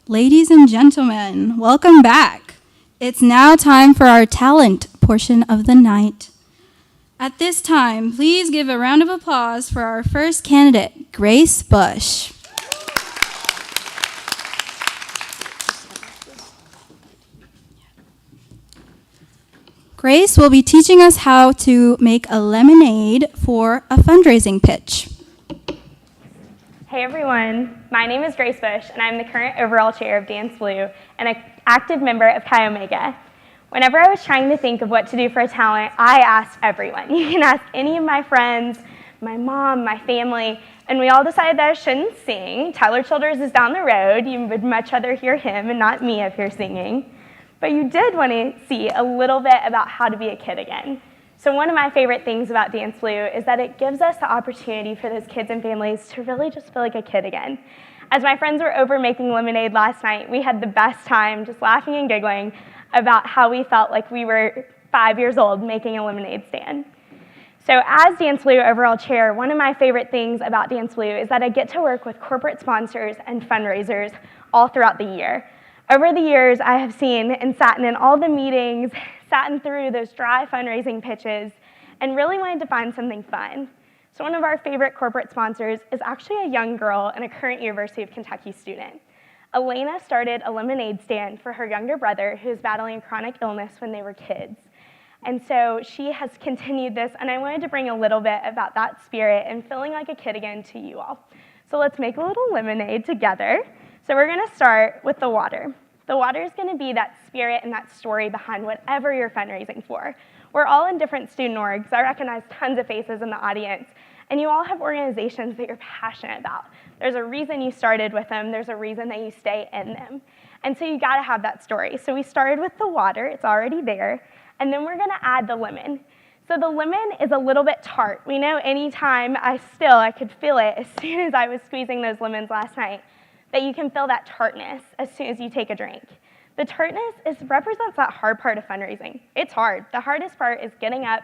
Ladies and gentlemen, welcome back. It's now time for our talent portion of the night. At this time, please give a round of applause for our first candidate, Grace Bush. Grace will be teaching us how to make a lemonade for a fundraising pitch. Hey everyone, my name is Grace Bush, and I'm the current overall chair of Dance Blue and an active member of Chi Omega. Whenever I was trying to think of what to do for a talent, I asked everyone. You can ask any of my friends, my mom, my family, and we all decided that I shouldn't sing. Tyler Childers is down the road. You would much rather hear him and not me up here singing. But you did want to see a little bit about how to be a kid again. So one of my favorite things about Dance Blue is that it gives us the opportunity for those kids and families to really just feel like a kid again. As my friends were over making lemonade last night, we had the best time just laughing and giggling about how we felt like we were 5 years old making a lemonade stand. So as Dance Blue overall chair, one of my favorite things about Dance Blue is that I get to work with corporate sponsors and fundraisers all throughout the year. Over the years, I have seen and sat in all the meetings, sat in through those dry fundraising pitches, and really wanted to find something fun. So one of our favorite corporate sponsors is actually a young girl and a current University of Kentucky student. Elena started a lemonade stand for her younger brother who was battling a chronic illness when they were kids. And so she has continued this, and I wanted to bring a little bit about that spirit and feeling like a kid again to you all. So let's make a little lemonade together. So we're gonna start with the water. The water is gonna be that spirit and that story behind whatever you're fundraising for. We're all in different student orgs. I recognize tons of faces in the audience, and you all have organizations that you're passionate about. There's a reason you started with them. There's a reason that you stay in them. And so you gotta have that story. So we started with the water, it's already there, and then we're gonna add the lemon. So the lemon is a little bit tart. We know anytime I could feel it as soon as I was squeezing those lemons last night, that you can feel that tartness as soon as you take a drink. The tartness represents that hard part of fundraising. It's hard. The hardest part is getting up,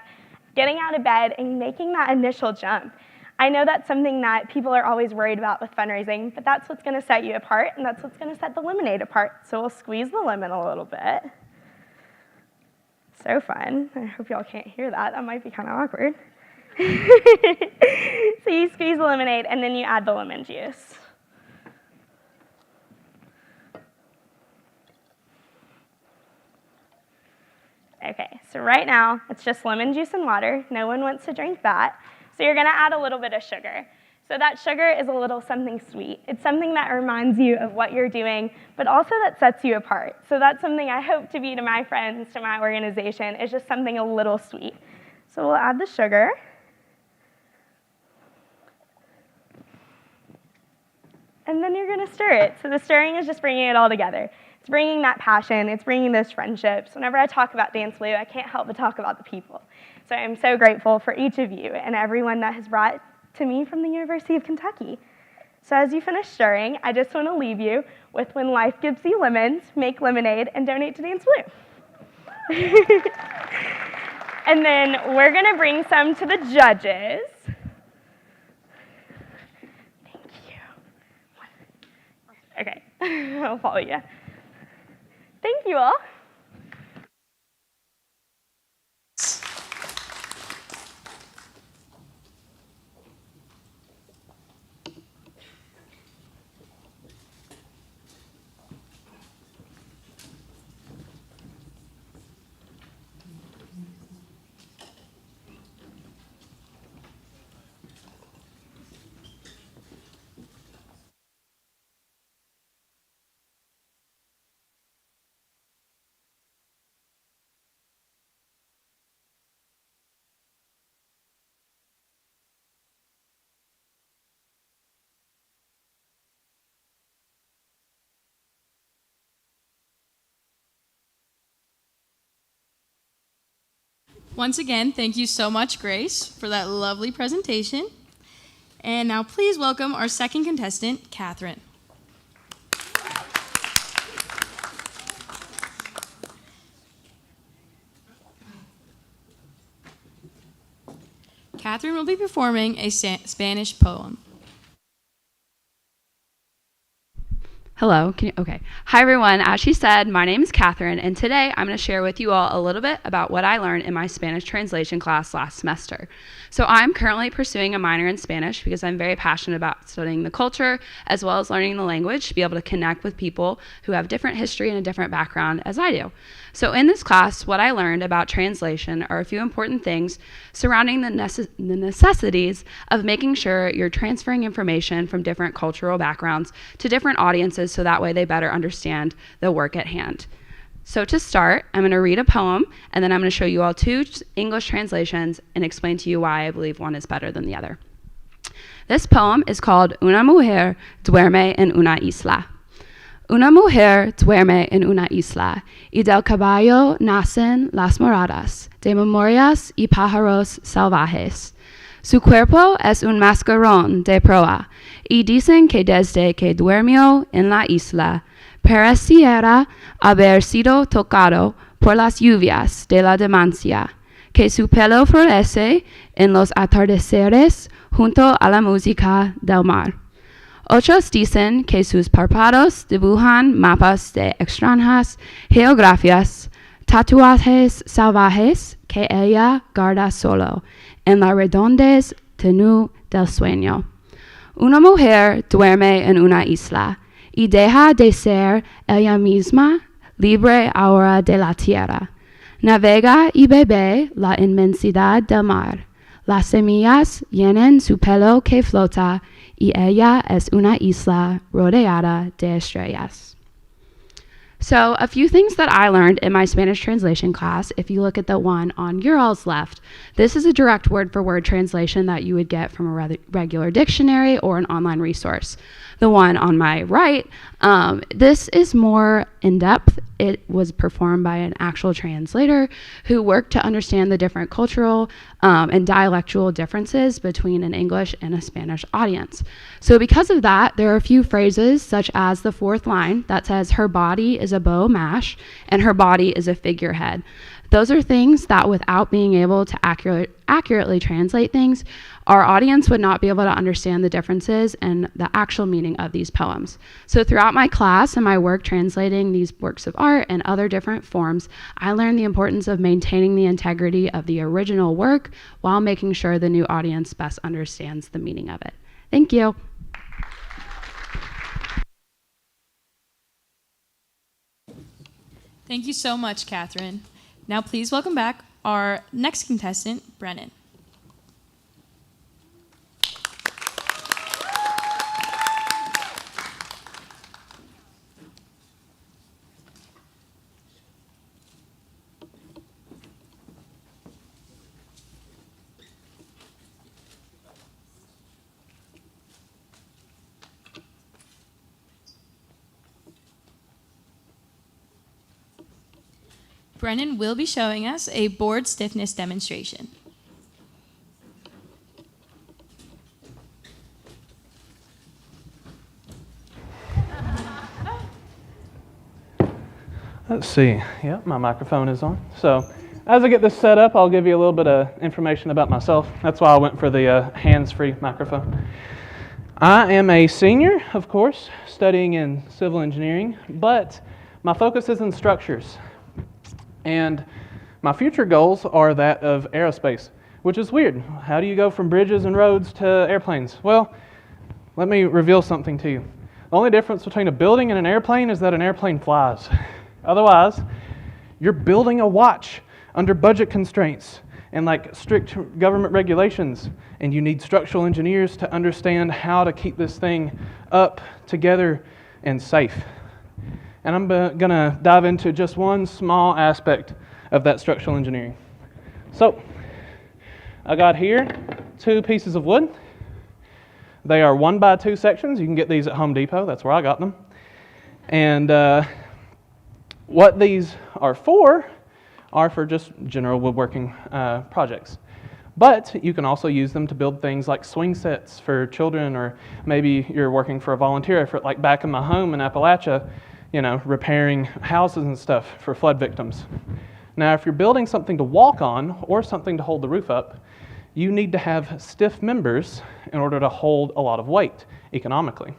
getting out of bed, and making that initial jump. I know that's something that people are always worried about with fundraising, but that's what's gonna set you apart, and that's what's gonna set the lemonade apart. So we'll squeeze the lemon a little bit. So fun. I hope y'all can't hear that. That might be kind of awkward. So you squeeze the lemonade, and then you add the lemon juice. Okay, so right now, it's just lemon juice and water. No one wants to drink that. So you're gonna add a little bit of sugar. So that sugar is a little something sweet. It's something that reminds you of what you're doing, but also that sets you apart. So that's something I hope to be to my friends, to my organization, is just something a little sweet. So we'll add the sugar. And then you're going to stir it. So the stirring is just bringing it all together. It's bringing that passion. It's bringing those friendships. Whenever I talk about Dance Blue, I can't help but talk about the people. So I'm so grateful for each of you and everyone that has brought to me from the University of Kentucky. So as you finish stirring, I just want to leave you with when life gives you lemons, make lemonade and donate to Dance Blue. And then we're going to bring some to the judges. Thank you. Okay, I'll follow you. Thank you all. Once again, thank you so much, Grace, for that lovely presentation. And now please welcome our second contestant, Catherine. Catherine will be performing a Spanish poem. Hello. Okay. Hi, everyone. As she said, my name is Catherine, and today I'm going to share with you all a little bit about what I learned in my Spanish translation class last semester. So I'm currently pursuing a minor in Spanish because I'm very passionate about studying the culture as well as learning the language to be able to connect with people who have different history and a different background as I do. So in this class, what I learned about translation are a few important things surrounding the necessities of making sure you're transferring information from different cultural backgrounds to different audiences so that way they better understand the work at hand. So to start, I'm going to read a poem, and then I'm going to show you all two English translations and explain to you why I believe one is better than the other. This poem is called Una mujer duerme en una isla. Una mujer duerme en una isla, y del caballo nacen las moradas de memorias y pájaros salvajes. Su cuerpo es un mascarón de proa, y dicen que desde que durmió en la isla, pareciera haber sido tocado por las lluvias de la demencia, que su pelo florece en los atardeceres junto a la música del mar. Otros dicen que sus párpados dibujan mapas de extrañas geografías, tatuajes salvajes que ella guarda solo en la redondez tenue del sueño. Una mujer duerme en una isla y deja de ser ella misma, libre ahora de la tierra. Navega y bebe la inmensidad del mar. Las semillas llenan su pelo que flota y ella es una isla rodeada de estrellas. So a few things that I learned in my Spanish translation class, if you look at the one on your all's left, this is a direct word-for-word translation that you would get from a regular dictionary or an online resource. The one on my right, this is more in-depth. It was performed by an actual translator who worked to understand the different cultural and dialectual differences between an English and a Spanish audience. So because of that, there are a few phrases such as the fourth line that says her body is a bow mash and her body is a figurehead. Those are things that without being able to accurately translate things, our audience would not be able to understand the differences and the actual meaning of these poems. So throughout my class and my work translating these works of art and other different forms, I learned the importance of maintaining the integrity of the original work while making sure the new audience best understands the meaning of it. Thank you. Thank you so much, Catherine. Now please welcome back our next contestant, Brennan. Brennan will be showing us a board stiffness demonstration. Let's see. Yep, my microphone is on. So as I get this set up, I'll give you a little bit of information about myself. That's why I went for the hands-free microphone. I am a senior, of course, studying in civil engineering, but my focus is in structures. And my future goals are that of aerospace, which is weird. How do you go from bridges and roads to airplanes? Well, let me reveal something to you. The only difference between a building and an airplane is that an airplane flies. Otherwise, you're building a watch under budget constraints and like strict government regulations, and you need structural engineers to understand how to keep this thing up, together, and safe. And I'm going to dive into just one small aspect of that structural engineering. So, I got here 2 pieces of wood. They are 1x2 sections. You can get these at Home Depot. That's where I got them. And what these are for just general woodworking projects. But you can also use them to build things like swing sets for children, or maybe you're working for a volunteer effort like back in my home in Appalachia, repairing houses and stuff for flood victims. Now, if you're building something to walk on or something to hold the roof up, you need to have stiff members in order to hold a lot of weight economically.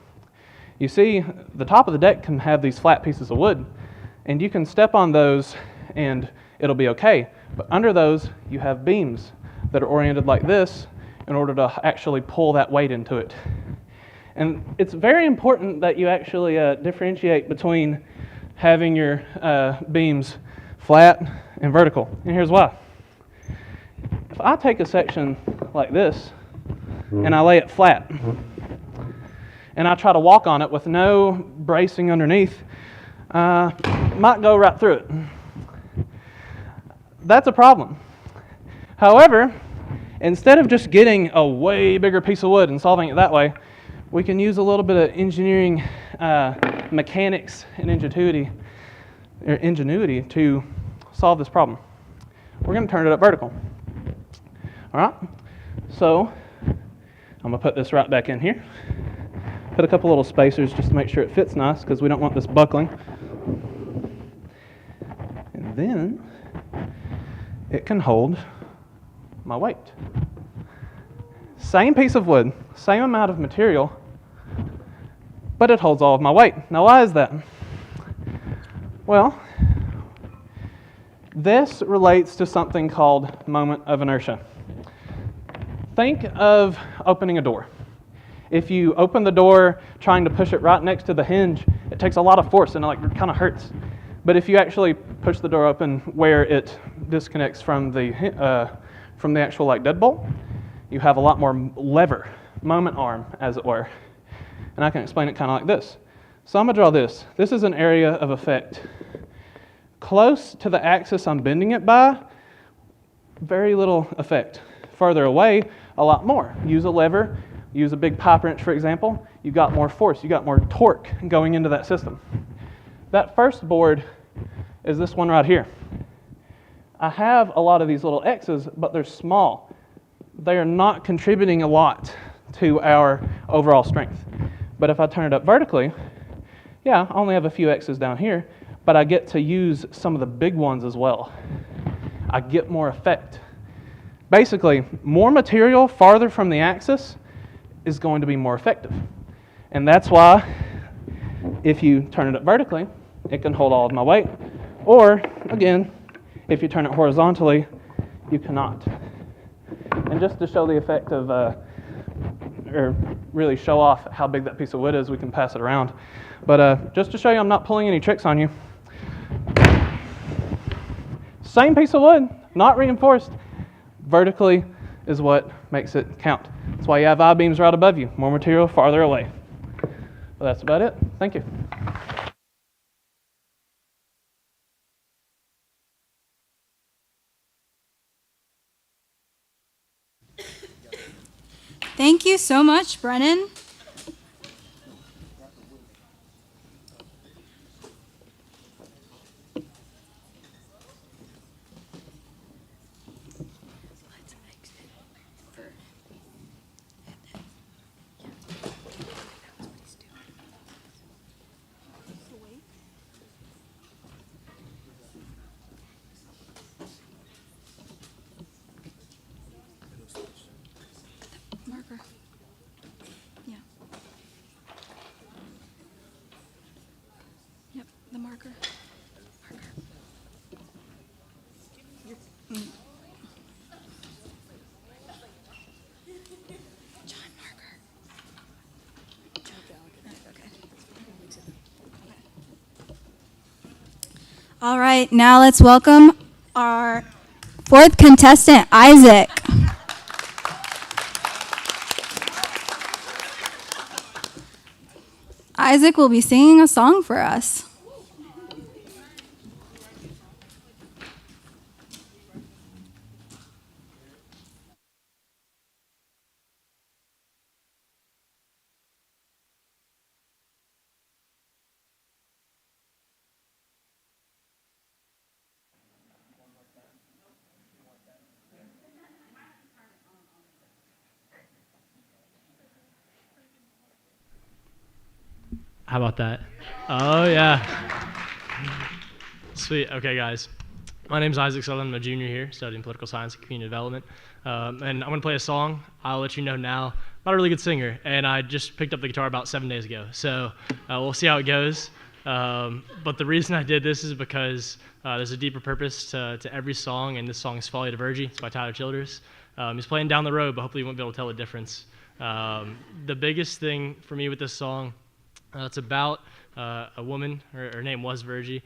You see, the top of the deck can have these flat pieces of wood, and you can step on those and it'll be okay. But under those, you have beams that are oriented like this in order to actually pull that weight into it. And it's very important that you actually differentiate between having your beams flat and vertical. And here's why. If I take a section like this and I lay it flat and I try to walk on it with no bracing underneath, might go right through it. That's a problem. However, instead of just getting a way bigger piece of wood and solving it that way, we can use a little bit of engineering mechanics and ingenuity to solve this problem. We're going to turn it up vertical. All right, so I'm going to put this right back in here. Put a couple little spacers just to make sure it fits nice, because we don't want this buckling. And then it can hold my weight. Same piece of wood, same amount of material, but it holds all of my weight. Now, why is that? Well, this relates to something called moment of inertia. Think of opening a door. If you open the door trying to push it right next to the hinge, it takes a lot of force and it kind of hurts. But if you actually push the door open where it disconnects from the actual deadbolt, you have a lot more lever, moment arm, as it were. And I can explain it kind of like this. So I'm going to draw this. This is an area of effect. Close to the axis I'm bending it by, very little effect. Further away, a lot more. Use a lever, use a big pipe wrench, for example. You got more force, you got more torque going into that system. That first board is this one right here. I have a lot of these little X's, but they're small. They are not contributing a lot to our overall strength. But if I turn it up vertically, yeah, I only have a few X's down here, but I get to use some of the big ones as well. I get more effect. Basically, more material farther from the axis is going to be more effective. And that's why if you turn it up vertically, it can hold all of my weight. Or, again, if you turn it horizontally, you cannot. And just to show the effect of, or really show off how big that piece of wood is, we can pass it around. But just to show you I'm not pulling any tricks on you. Same piece of wood, not reinforced. Vertically is what makes it count. That's why you have I-beams right above you. More material farther away. Well, that's about it. Thank you. Thank you so much, Brennan. All right, now let's welcome our fourth contestant, Isaac. Isaac will be singing a song for us. How about that? Oh, yeah. Sweet. Okay, guys. My name's Isaac Sutherland. I'm a junior here studying political science and community development. And I'm going to play a song. I'll let you know now. I'm not a really good singer, and I just picked up the guitar about 7 days ago. So we'll see how it goes. But the reason I did this is because there's a deeper purpose to every song, and this song is Folly to Virgie. It's by Tyler Childers. He's playing Down the Road, but hopefully you won't be able to tell the difference. The biggest thing for me with this song, it's about a woman. Her name was Virgie.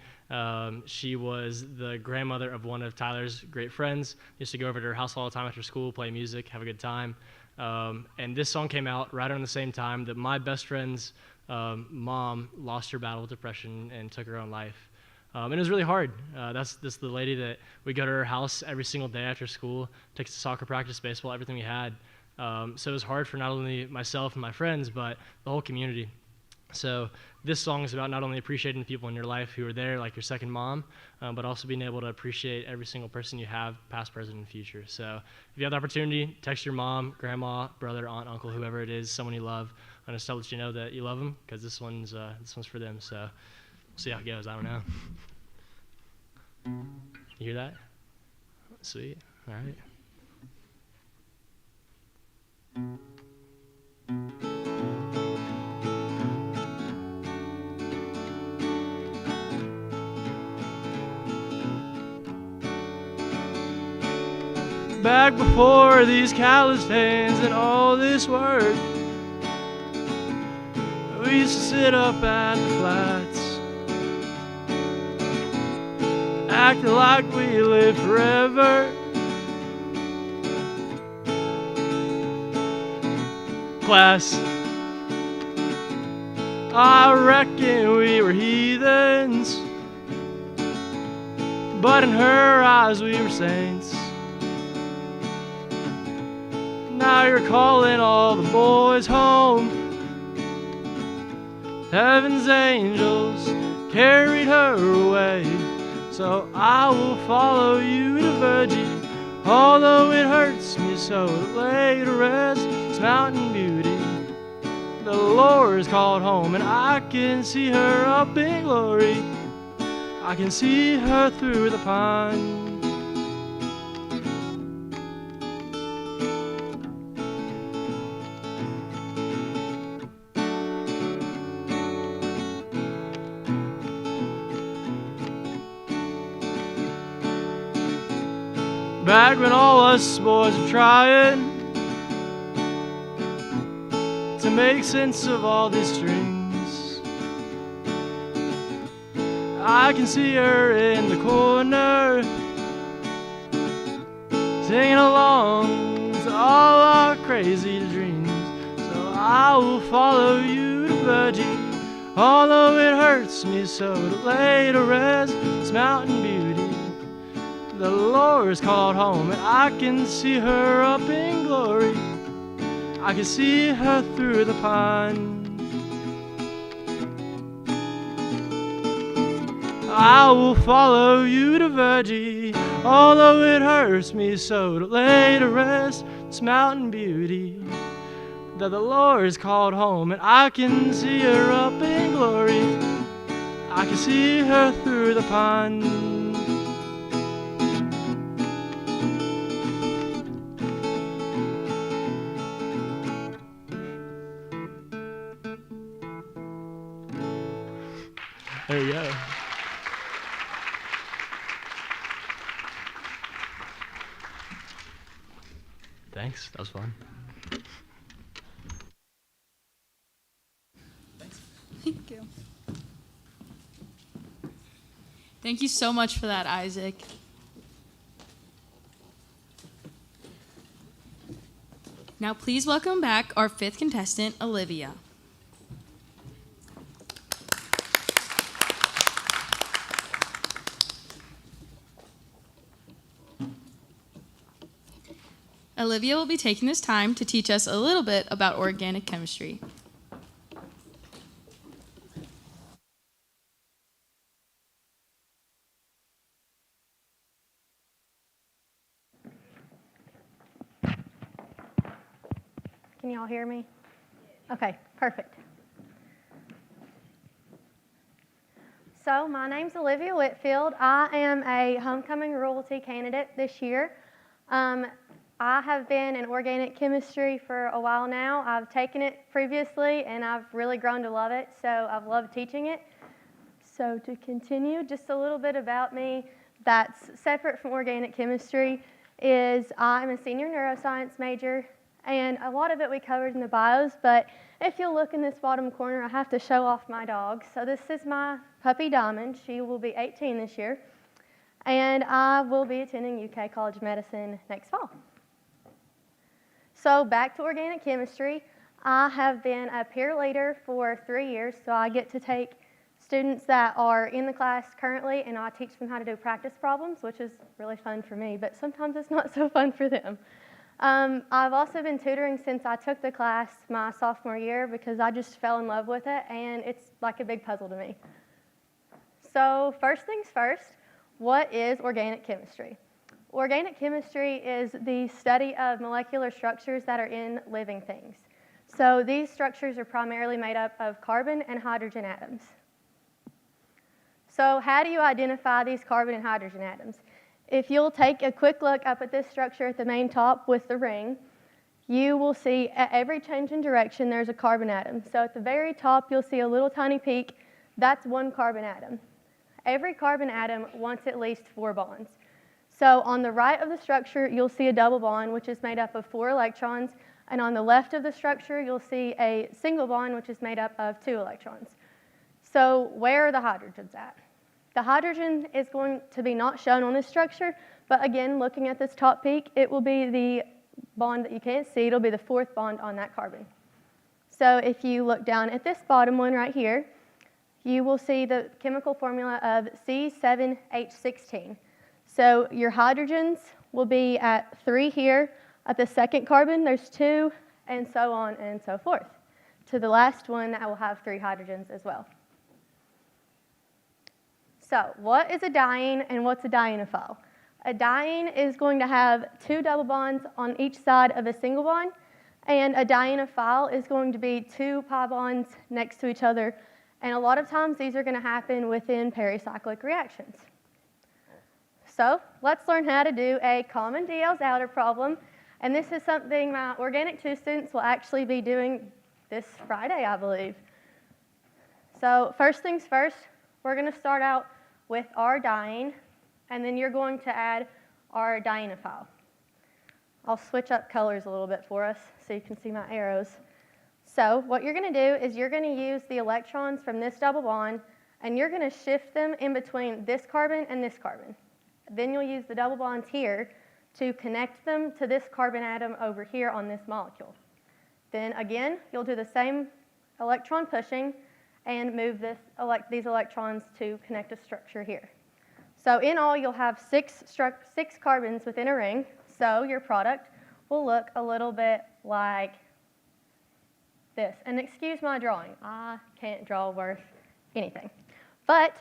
She was the grandmother of one of Tyler's great friends. Used to go over to her house all the time after school, play music, have a good time. And this song came out right around the same time that my best friend's mom lost her battle with depression and took her own life. And it was really hard. That's the lady that we go to her house every single day after school, takes to soccer practice, baseball, everything we had. So it was hard for not only myself and my friends, but the whole community. So this song is about not only appreciating the people in your life who are there, like your second mom, but also being able to appreciate every single person you have, past, present, and future. So if you have the opportunity, text your mom, grandma, brother, aunt, uncle, whoever it is, someone you love, and just to let you know that you love them, because this one's for them. So we'll see how it goes. I don't know. You hear that? Sweet. All right. Back before these calloused hands and all this work, we used to sit up at the flats, acting like we live forever. Class, I reckon we were heathens, but in her eyes we were saints. Now you're calling all the boys home. Heaven's angels carried her away. So I will follow you to Virgie, although it hurts me so to lay to rest this mountain beauty. The Lord's called home, and I can see her up in glory. I can see her through the pine. Back when all us boys were trying to make sense of all these strings, I can see her in the corner singing along to all our crazy dreams. So I will follow you to Virgie, although it hurts me so to lay to rest this mountain beauty. The Lord's called home, and I can see her up in glory. I can see her through the pine. I will follow you to Virgie, although it hurts me so to lay to rest this mountain beauty. That the Lord's called home, and I can see her up in glory. I can see her through the pine. There you go. Thanks, that was fun. Thank you. Thank you so much for that, Isaac. Now please welcome back our 5th contestant, Olivia. Olivia will be taking this time to teach us a little bit about organic chemistry. Can you all hear me? Okay, perfect. So my name's Olivia Whitfield. I am a homecoming royalty candidate this year. I have been in organic chemistry for a while now. I've taken it previously and I've really grown to love it, so I've loved teaching it. So to continue, just a little bit about me that's separate from organic chemistry is I'm a senior neuroscience major, and a lot of it we covered in the bios, but if you'll look in this bottom corner, I have to show off my dog. So this is my puppy Diamond. She will be 18 this year, and I will be attending UK College of Medicine next fall. So back to organic chemistry. I have been a peer leader for 3 years, so I get to take students that are in the class currently, and I teach them how to do practice problems, which is really fun for me, but sometimes it's not so fun for them. I've also been tutoring since I took the class my sophomore year because I just fell in love with it, and it's like a big puzzle to me. So first things first, what is organic chemistry? Organic chemistry is the study of molecular structures that are in living things. So these structures are primarily made up of carbon and hydrogen atoms. So how do you identify these carbon and hydrogen atoms? If you'll take a quick look up at this structure at the main top with the ring, you will see at every change in direction there's a carbon atom. So at the very top you'll see a little tiny peak. That's one carbon atom. Every carbon atom wants at least 4 bonds. So on the right of the structure you'll see a double bond, which is made up of 4 electrons, and on the left of the structure you'll see a single bond, which is made up of 2 electrons. So where are the hydrogens at? The hydrogen is going to be not shown on this structure, but again, looking at this top peak, it will be the bond that you can't see. It'll be the 4th bond on that carbon. So if you look down at this bottom one right here, you will see the chemical formula of C7H16. So your hydrogens will be at 3 here. At the second carbon, there's 2, and so on and so forth, to the last one that will have 3 hydrogens as well. So what is a diene and what's a dienophile? A diene is going to have 2 double bonds on each side of a single bond, and a dienophile is going to be 2 pi bonds next to each other, and a lot of times these are going to happen within pericyclic reactions. So let's learn how to do a common Diels-Alder problem, and this is something my Organic 2 students will actually be doing this Friday, I believe. So first things first, we're going to start out with our diene, and then you're going to add our dienophile. I'll switch up colors a little bit for us so you can see my arrows. So what you're going to do is you're going to use the electrons from this double bond, and you're going to shift them in between this carbon and this carbon. Then you'll use the double bonds here to connect them to this carbon atom over here on this molecule. Then again, you'll do the same electron pushing and move these electrons to connect a structure here. So in all, you'll have 6 carbons within a ring, so your product will look a little bit like this. And excuse my drawing, I can't draw worth anything. But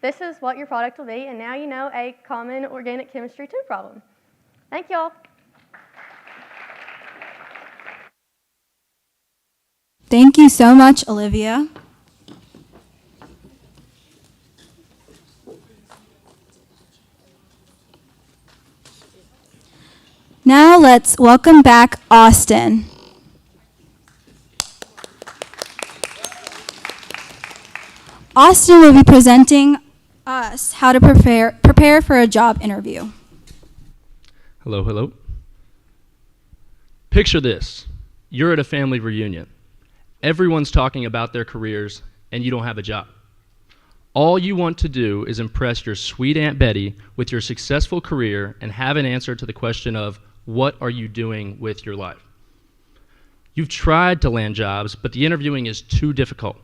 this is what your product will be, and now you know a common organic chemistry 2 problem. Thank you all. Thank you so much, Olivia. Now let's welcome back Austin. Austin will be presenting us how to prepare for a job interview. Hello, hello. Picture this. You're at a family reunion. Everyone's talking about their careers, and you don't have a job. All you want to do is impress your sweet Aunt Betty with your successful career and have an answer to the question of, what are you doing with your life? You've tried to land jobs, but the interviewing is too difficult.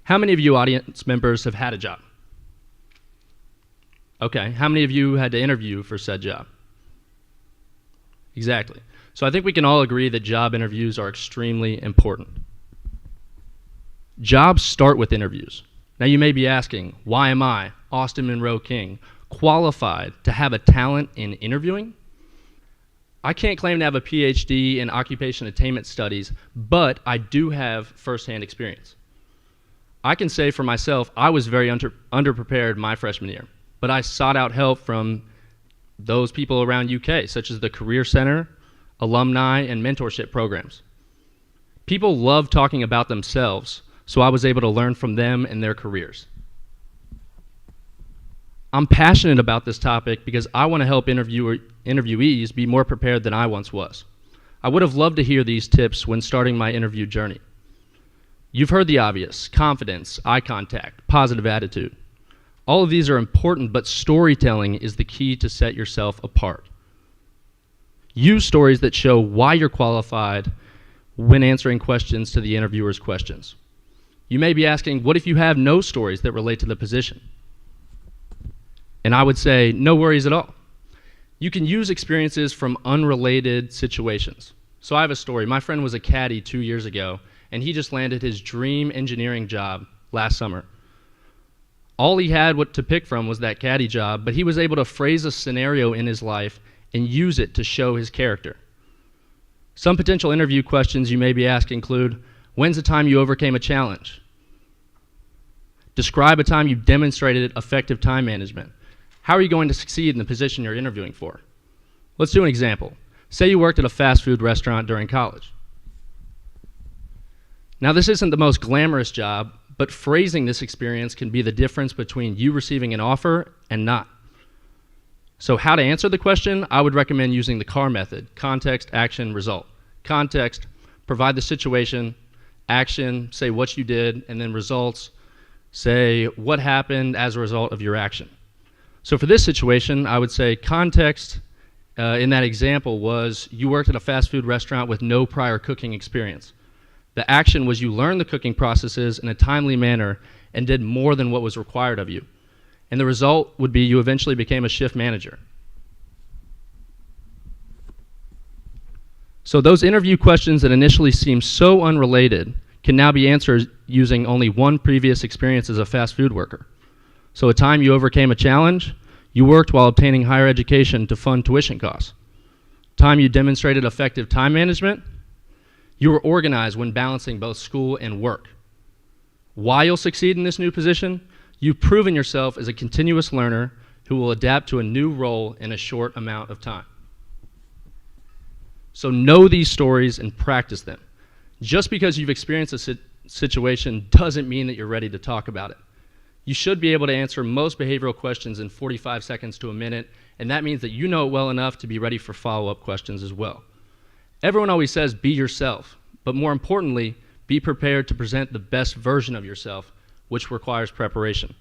How many of you audience members have had a job? Okay, how many of you had to interview for said job? Exactly. So I think we can all agree that job interviews are extremely important. Jobs start with interviews. Now you may be asking, why am I, Austin Monroe King, qualified to have a talent in interviewing? I can't claim to have a PhD in occupation attainment studies, but I do have firsthand experience. I can say for myself, I was very underprepared my freshman year, but I sought out help from those people around UK, such as the Career Center, alumni, and mentorship programs. People love talking about themselves, so I was able to learn from them and their careers. I'm passionate about this topic because I want to help interviewees be more prepared than I once was. I would have loved to hear these tips when starting my interview journey. You've heard the obvious: confidence, eye contact, positive attitude. All of these are important, but storytelling is the key to set yourself apart. Use stories that show why you're qualified when answering questions to the interviewer's questions. You may be asking, what if you have no stories that relate to the position? And I would say, no worries at all. You can use experiences from unrelated situations. So I have a story. My friend was a caddy 2 years ago, and he just landed his dream engineering job last summer. All he had to pick from was that caddy job, but he was able to phrase a scenario in his life and use it to show his character. Some potential interview questions you may be asked include, when's the time you overcame a challenge? Describe a time you demonstrated effective time management. How are you going to succeed in the position you're interviewing for? Let's do an example. Say you worked at a fast food restaurant during college. Now, this isn't the most glamorous job, but phrasing this experience can be the difference between you receiving an offer and not. So how to answer the question? I would recommend using the CAR method: context, action, result. Context, provide the situation. Action, say what you did. And then results, say what happened as a result of your action. So for this situation, I would say context in that example was you worked at a fast food restaurant with no prior cooking experience. The action was you learned the cooking processes in a timely manner and did more than what was required of you. And the result would be you eventually became a shift manager. So those interview questions that initially seem so unrelated can now be answered using only one previous experience as a fast food worker. So a time you overcame a challenge, you worked while obtaining higher education to fund tuition costs. Time you demonstrated effective time management, you were organized when balancing both school and work. Why you'll succeed in this new position? You've proven yourself as a continuous learner who will adapt to a new role in a short amount of time. So know these stories and practice them. Just because you've experienced a situation doesn't mean that you're ready to talk about it. You should be able to answer most behavioral questions in 45 seconds to a minute, and that means that you know it well enough to be ready for follow-up questions as well. Everyone always says be yourself, but more importantly, be prepared to present the best version of yourself, which requires preparation.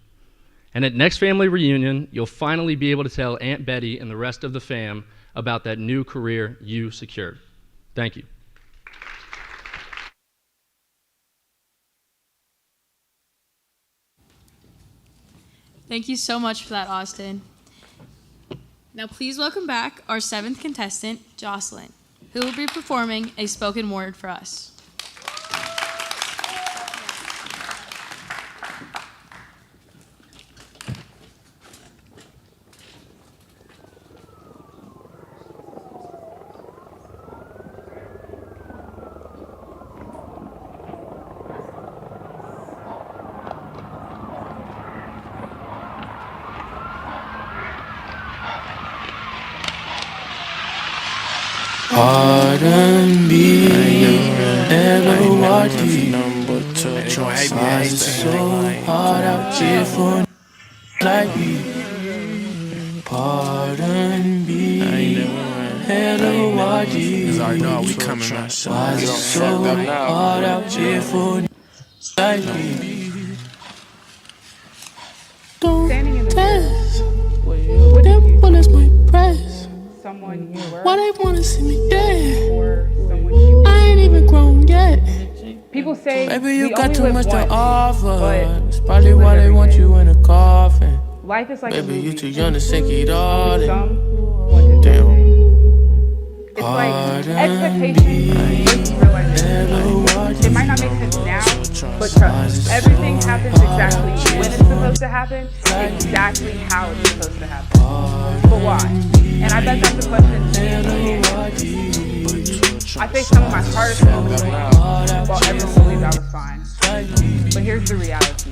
And at next family reunion, you'll finally be able to tell Aunt Betty and the rest of the fam about that new career you secured. Thank you. Thank you so much for that, Austin. Now please welcome back our 7th contestant, Jocelyn, who will be performing a spoken word for us. Pardon me, hello, what do you try so hard out here for like me? Pardon me, hello, what do you try so hard out here for like me? don't Standing in the test. What Them did you bullets might press. someone you were Why they wanna see me dead? or someone you I ain't even grown yet. People say Maybe you we got only too live much to once, offer. but It's probably we live why they every want day. you in a coffin. Life is like a Baby, movie. you too young to sink it all Only in. some want to Damn. stay. It's like Pardon expectations me. versus realization. It might not make sense now, but trust, everything happens exactly when it's supposed to happen, exactly how it's supposed to happen. But why? And I bet that's a question many of you. I faced some of my hardest moments while everyone believed I was fine. But here's the reality.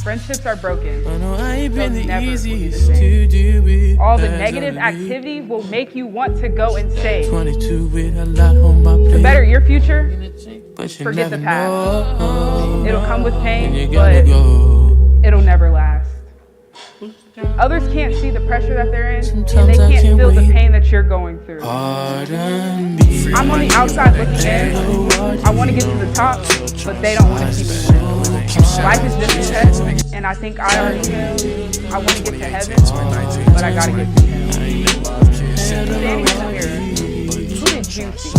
Friendships are broken. I know I ain't They'll been the never be the easiest same. to deal with. All the as negative I live. activity will make you want to go insane. 22 with a lot on my To plate. better your future, But you forget never the past. know. It'll come with And pain, you gotta but go. it'll never last. Others can't see the pressure that they're in, and Sometimes they I can't can't feel the wait. pain that you're going through. Pardon me. I'm on the outside looking in. I want to get to the top, but they don't want to keep me there. Life is just a test, and I think I already failed. I want to get to heaven, but I gotta get to hell. Standing in the mirror, who did you see?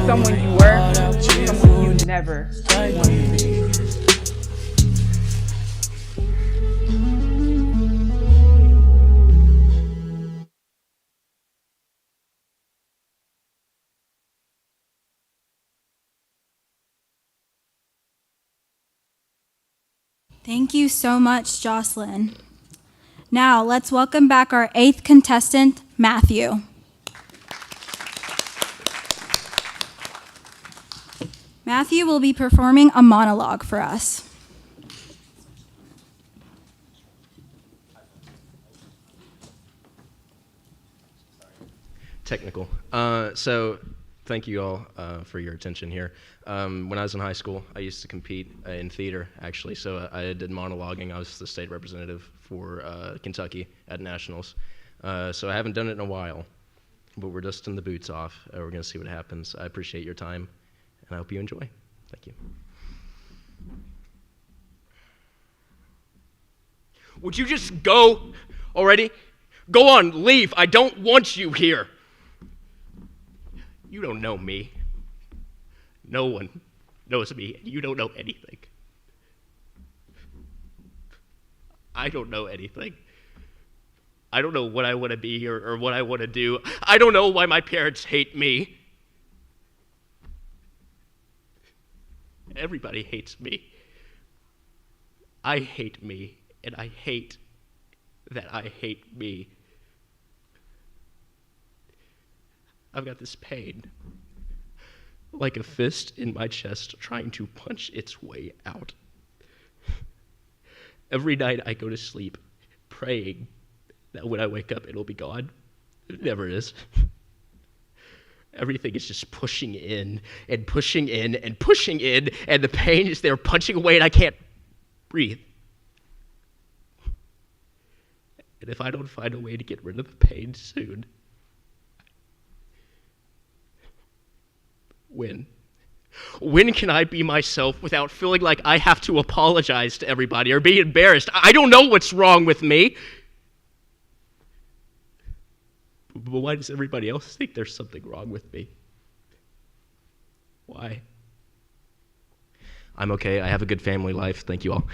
Someone you were, someone you never wanted to be. Thank you so much, Jocelyn. Now, let's welcome back our 8th contestant, Matthew. Matthew will be performing a monologue for us. Technical. So thank you all for your attention here. When I was in high school, I used to compete in theater, actually. So I did monologuing. I was the state representative for Kentucky at nationals. So I haven't done it in a while, but we're dusting the boots off. We're going to see what happens. I appreciate your time, and I hope you enjoy. Thank you. Would you just go already? Go on, leave. I don't want you here. You don't know me. No one knows me. You don't know anything. I don't know anything. I don't know what I want to be or what I want to do. I don't know why my parents hate me. Everybody hates me. I hate me, and I hate that I hate me. I've got this pain, like a fist in my chest trying to punch its way out. Every night I go to sleep praying that when I wake up it'll be gone. It never is. Everything is just pushing in and pushing in and pushing in, and the pain is there punching away and I can't breathe. And if I don't find a way to get rid of the pain soon, when can I be myself without feeling like I have to apologize to everybody or be embarrassed? I don't know what's wrong with me. But why does everybody else think there's something wrong with me? Why? I'm okay. I have a good family life. Thank you all.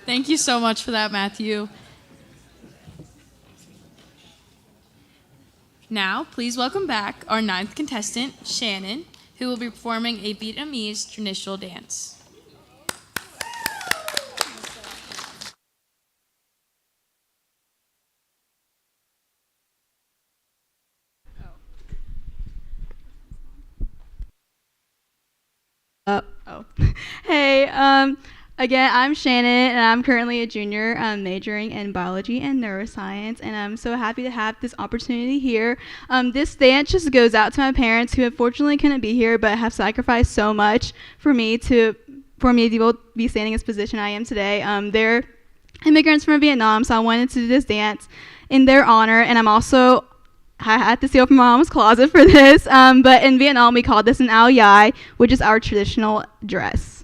Thank you so much for that, Matthew. Now, please welcome back our 9th contestant, Shannon, who will be performing a Vietnamese traditional dance. Hey, again, I'm Shannon, and I'm currently a junior majoring in biology and neuroscience, and I'm so happy to have this opportunity here. This dance just goes out to my parents, who unfortunately couldn't be here, but have sacrificed so much for me to be standing in this position I am today. They're immigrants from Vietnam, so I wanted to do this dance in their honor, and I'm also I had to steal from my mom's closet for this, but in Vietnam we call this an ao dai, which is our traditional dress.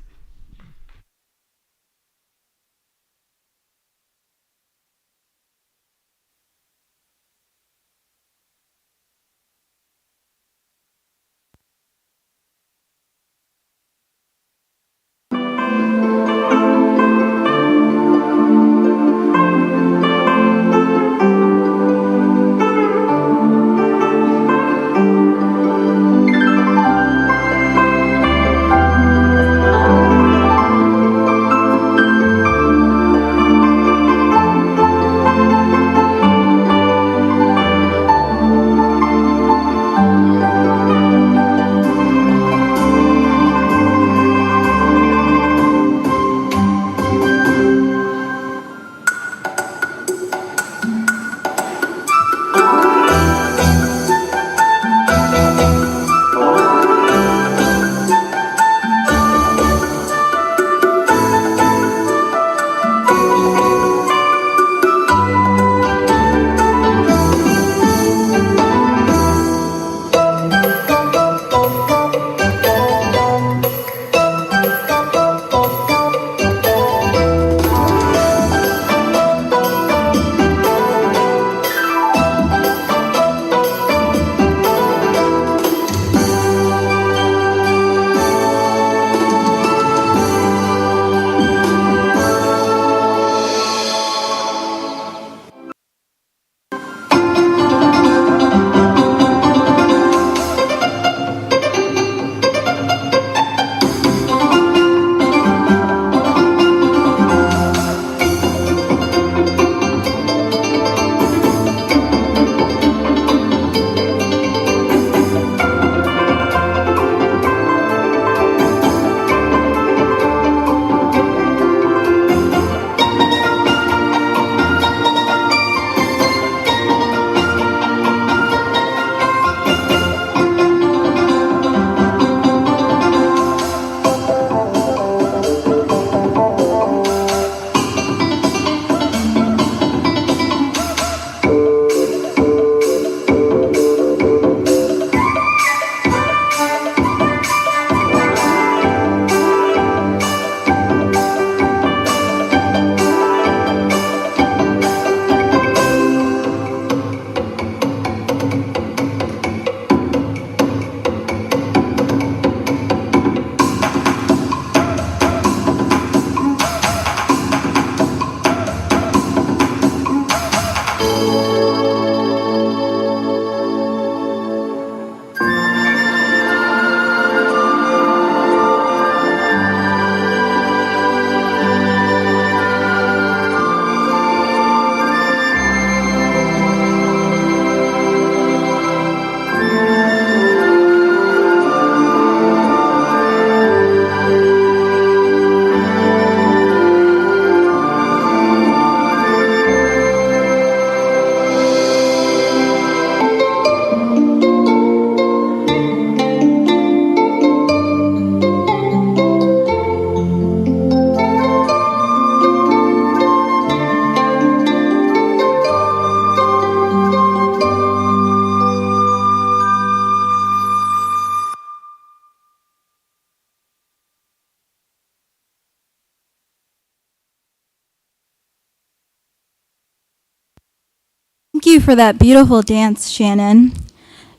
Thank you for that beautiful dance, Shannon.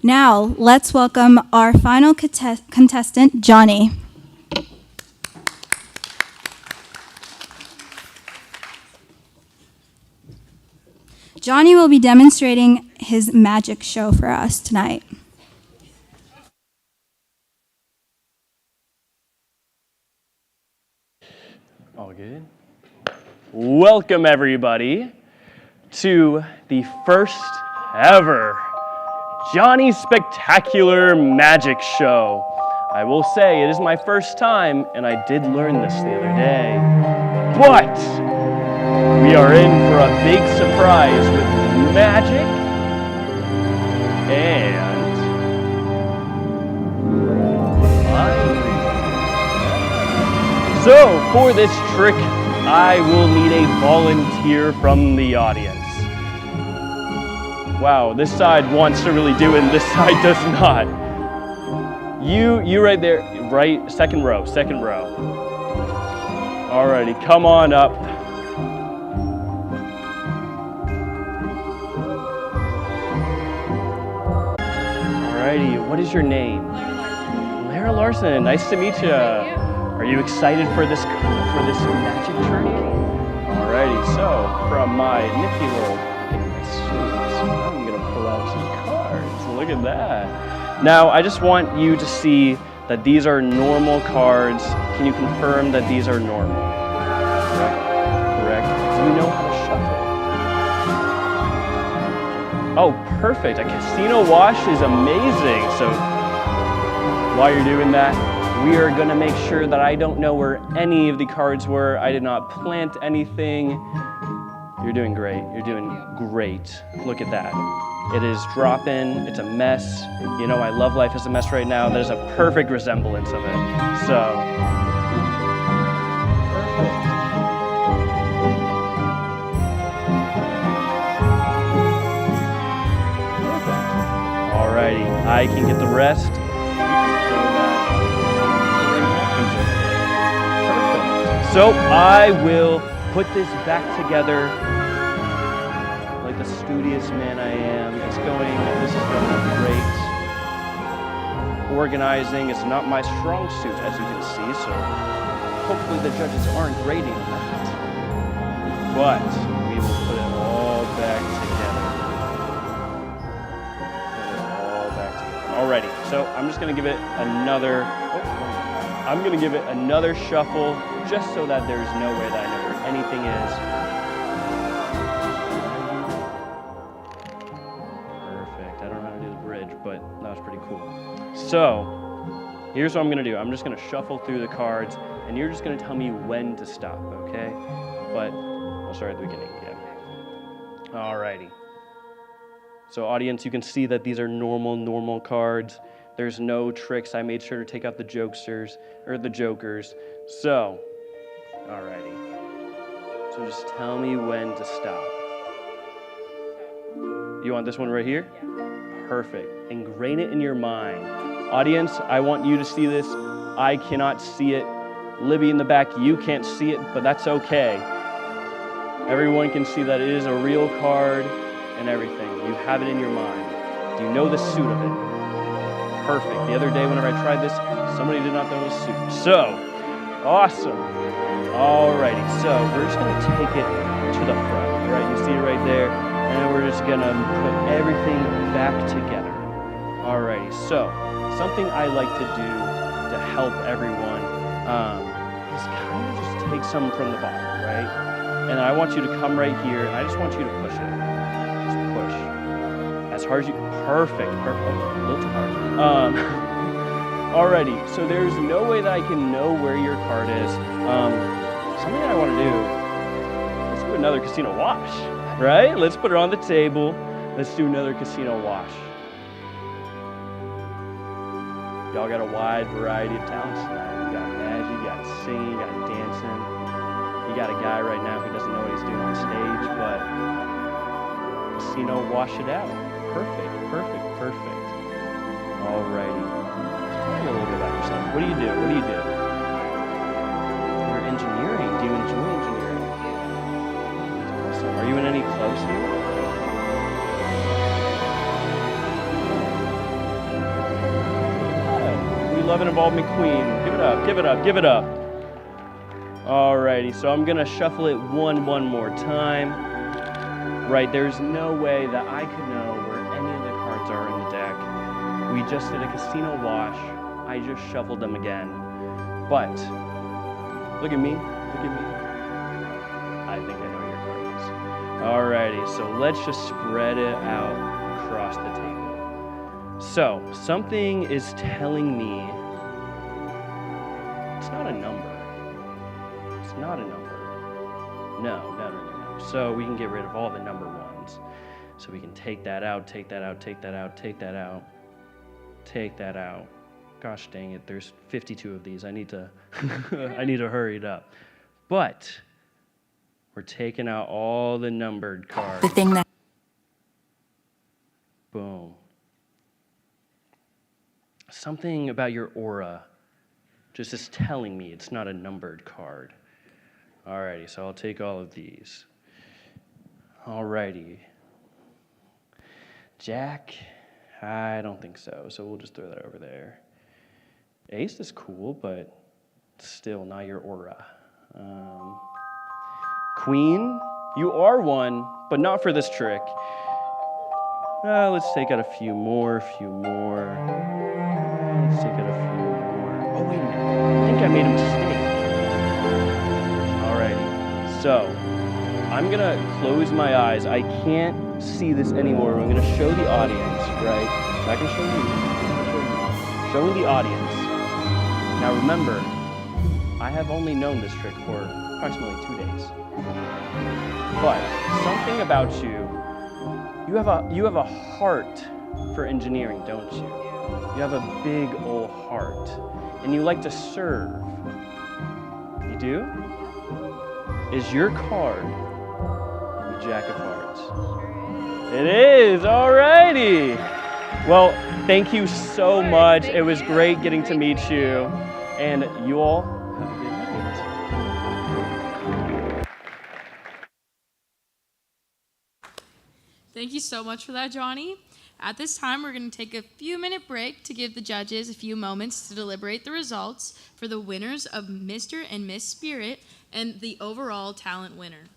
Now, let's welcome our final contestant, Johnny. Johnny will be demonstrating his magic show for us tonight. All good. Welcome, everybody, to the first ever Johnny Spectacular Magic Show. I will say it is my first time, and I did learn this the other day. But we are in for a big surprise with magic and fire. So for this trick, I will need a volunteer from the audience. Wow, this side wants to really do it and this side does not. You right there, right, second row. Alrighty, come on up. Alrighty, what is your name? Lara Larson, nice to meet you. Are you excited for this magic journey? Alrighty, so from my nifty little pick of my suit, I'm gonna pull out some cards. Look at that. Now, I just want you to see that these are normal cards. Can you confirm that these are normal? Correct. Do you know how to shuffle? Oh, perfect. A casino wash is amazing. So while you're doing that, we are gonna make sure that I don't know where any of the cards were. I did not plant anything. You're doing great. You're doing great. Look at that. It is dropping. It's a mess. You know, I love life as a mess right now. There's a perfect resemblance of it. So, perfect. Alrighty, I can get the rest. Perfect. So I will put this back together like the studious man I am. This is going great. Organizing is not my strong suit, as you can see, so hopefully the judges aren't grading that. But we will put it all back together. Alrighty, so I'm just gonna give it another shuffle, just so that there's no way that I know where anything is. But that was pretty cool. So, here's what I'm gonna do. I'm just gonna shuffle through the cards, and you're just gonna tell me when to stop, okay? But I'll start at the beginning again. Alrighty. So audience, you can see that these are normal cards. There's no tricks. I made sure to take out the jokesters, or the jokers. So, alrighty. So just tell me when to stop. You want this one right here? Perfect. Ingrain it in your mind. Audience, I want you to see this. I cannot see it. Libby in the back, you can't see it, but that's okay. Everyone can see that it is a real card and everything. You have it in your mind. Do you know the suit of it? Perfect. The other day whenever I tried this, somebody did not know the suit. So, awesome. Alrighty, so we're just gonna take it to the front, right? You see it right there. And we're just gonna put everything back together. Alrighty, so something I like to do to help everyone is kind of just take some from the bottom, right? And I want you to come right here, and I just want you to push it. Just push. As hard as you, perfect, oh, a little too hard. Alrighty, so there's no way that I can know where your card is. Something that I wanna do, let's do another casino wash. Right? Let's put it on the table. Let's do another casino wash. Y'all got a wide variety of talents tonight. You got magic, you got singing, you got dancing. You got a guy right now who doesn't know what he's doing on stage, but casino wash it out. Perfect. Alrighty. Tell me a little bit about yourself. What do you do? You're engineering. Do you enjoy engineering? Are you in any clubs here? We love an involvement queen. Give it up. Alrighty, so I'm gonna shuffle it one more time. Right, there's no way that I could know where any of the cards are in the deck. We just did a casino wash. I just shuffled them again. But, look at me. I think I know your card is. Alrighty, so let's just spread it out across the table. So, something is telling me it's not a number. No. So we can get rid of all the number ones. So we can take that out. Gosh dang it, there's 52 of these. I need to hurry it up. But we're taking out all the numbered cards. something about your aura just is telling me it's not a numbered card. Alrighty, so I'll take all of these. Alrighty. Jack, I don't think so, so we'll just throw that over there. Ace is cool, but still not your aura. Queen, you are one, but not for this trick. Let's take out a few more. Let's take out a few more. Oh, wait a minute. I think I made a mistake. Alrighty, so I'm gonna close my eyes. I can't see this anymore. I'm gonna show the audience, right? I can show you. Showing the audience. Now remember, I have only known this trick for approximately 2 days. But something about you, you have a heart for engineering, don't you? You have a big old heart, and you like to serve. You do? Is your card the Jack of Hearts? It is, alrighty. Well, thank you so much. It was great getting to meet you, and you all have a good night. Thank you so much for that, Johnny. At this time, we're going to take a few-minute break to give the judges a few moments to deliberate the results for the winners of Mr. and Miss Spirit and the overall talent winner.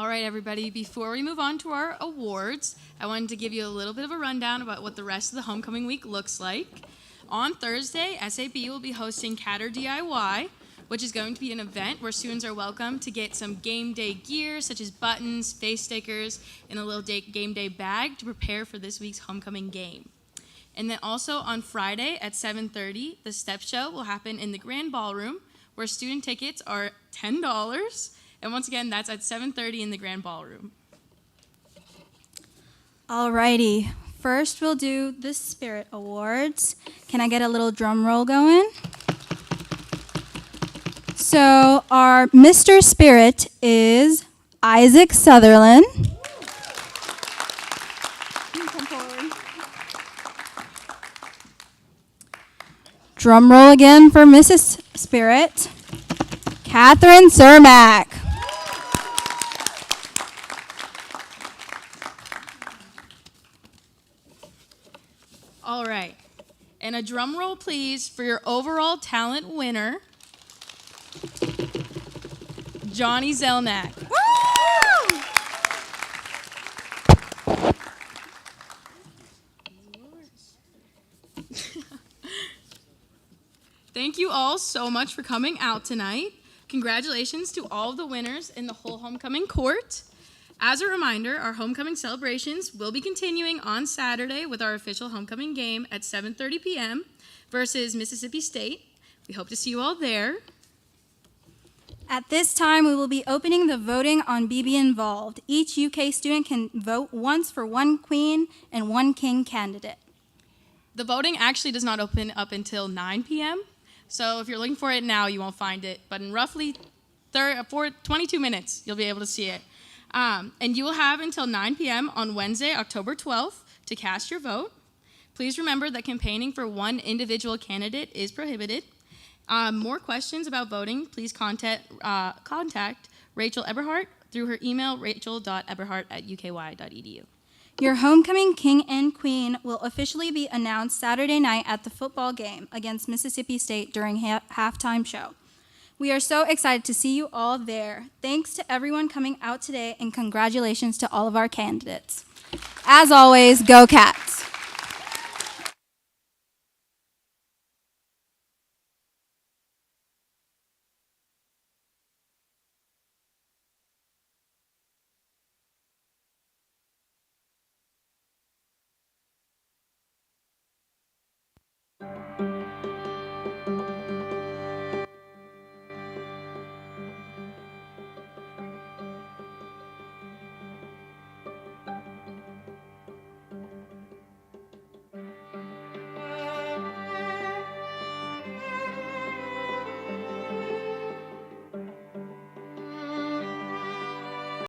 All right, everybody, before we move on to our awards, I wanted to give you a little bit of a rundown about what the rest of the homecoming week looks like. On Thursday, SAB will be hosting Catter DIY, which is going to be an event where students are welcome to get some game day gear, such as buttons, face stickers, and a little game day bag to prepare for this week's homecoming game. And then also on Friday at 7:30, the step show will happen in the Grand Ballroom, where student tickets are $10. And once again, that's at 7:30 in the Grand Ballroom. Alrighty, first we'll do the Spirit Awards. Can I get a little drum roll going? So our Mr. Spirit is Isaac Sutherland. Drum roll again for Mrs. Spirit, Catherine Cermak. All right, and a drum roll, please, for your overall talent winner, Johnny Zelnak. Thank you all so much for coming out tonight. Congratulations to all of the winners in the whole homecoming court. As a reminder, our homecoming celebrations will be continuing on Saturday with our official homecoming game at 7:30 p.m. versus Mississippi State. We hope to see you all there. At this time, we will be opening the voting on BB Involved. Each UK student can vote once for one queen and one king candidate. The voting actually does not open up until 9 p.m., so if you're looking for it now, you won't find it. But in roughly 22 minutes, you'll be able to see it. And you will have until 9 p.m. on Wednesday, October 12th, to cast your vote. Please remember that campaigning for one individual candidate is prohibited. More questions about voting, please contact Rachel Eberhardt through her email, rachel.eberhardt@uky.edu. Your homecoming king and queen will officially be announced Saturday night at the football game against Mississippi State during halftime show. We are so excited to see you all there. Thanks to everyone coming out today, and congratulations to all of our candidates. As always, go Cats!